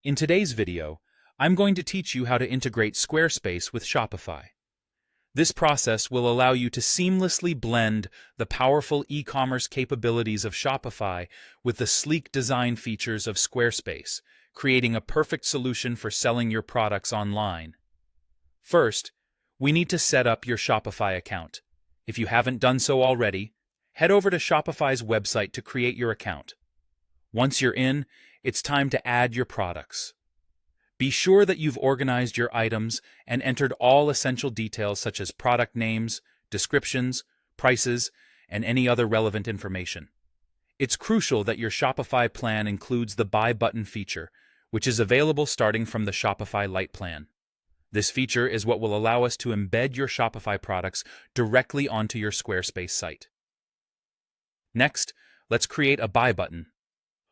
In today's video, I'm going to teach you how to integrate Squarespace with Shopify. This process will allow you to seamlessly blend the powerful e-commerce capabilities of Shopify with the sleek design features of Squarespace, creating a perfect solution for selling your products online. First, we need to set up your Shopify account. If you haven't done so already, head over to Shopify's website to create your account. Once you're in, it's time to add your products. Be sure that you've organized your items and entered all essential details such as product names, descriptions, prices, and any other relevant information. It's crucial that your Shopify plan includes the Buy button feature, which is available starting from the Shopify Lite plan. This feature is what will allow us to embed your Shopify products directly onto your Squarespace site. Next, let's create a Buy button.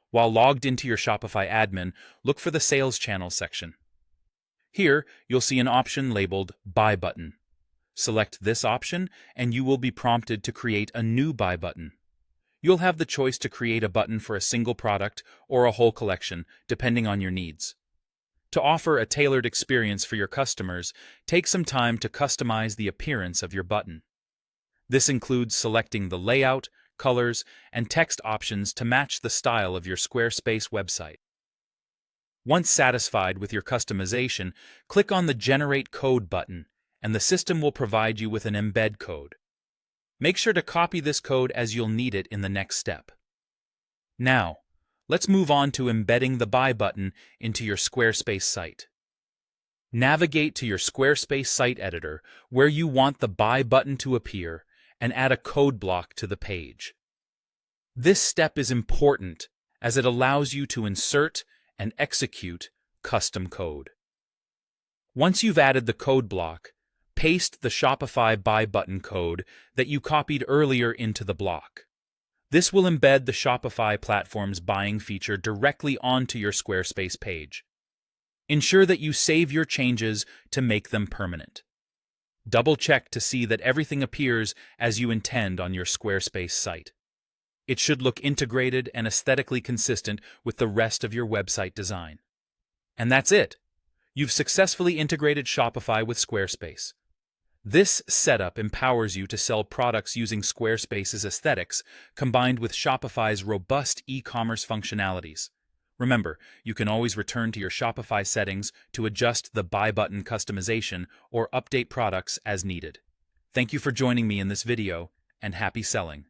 While logged into your Shopify admin, look for the Sales Channel section. Here, you'll see an option labeled Buy button. Select this option, and you will be prompted to create a new Buy button. You'll have the choice to create a button for a single product or a whole collection, depending on your needs. To offer a tailored experience for your customers, take some time to customize the appearance of your button. This includes selecting the layout, colors, and text options to match the style of your Squarespace website. Once satisfied with your customization, click on the Generate Code button, and the system will provide you with an embed code. Make sure to copy this code as you'll need it in the next step. Now, let's move on to embedding the Buy button into your Squarespace site. Navigate to your Squarespace site editor where you want the Buy button to appear and add a code block to the page. This step is important as it allows you to insert and execute custom code. Once you've added the code block, paste the Shopify Buy button code that you copied earlier into the block. This will embed the Shopify platform's buying feature directly onto your Squarespace page. Ensure that you save your changes to make them permanent. Double-check to see that everything appears as you intend on your Squarespace site. It should look integrated and aesthetically consistent with the rest of your website design. And that's it! You've successfully integrated Shopify with Squarespace. This setup empowers you to sell products using Squarespace's aesthetics combined with Shopify's robust e-commerce functionalities. Remember, you can always return to your Shopify settings to adjust the Buy button customization or update products as needed. Thank you for joining me in this video, and happy selling!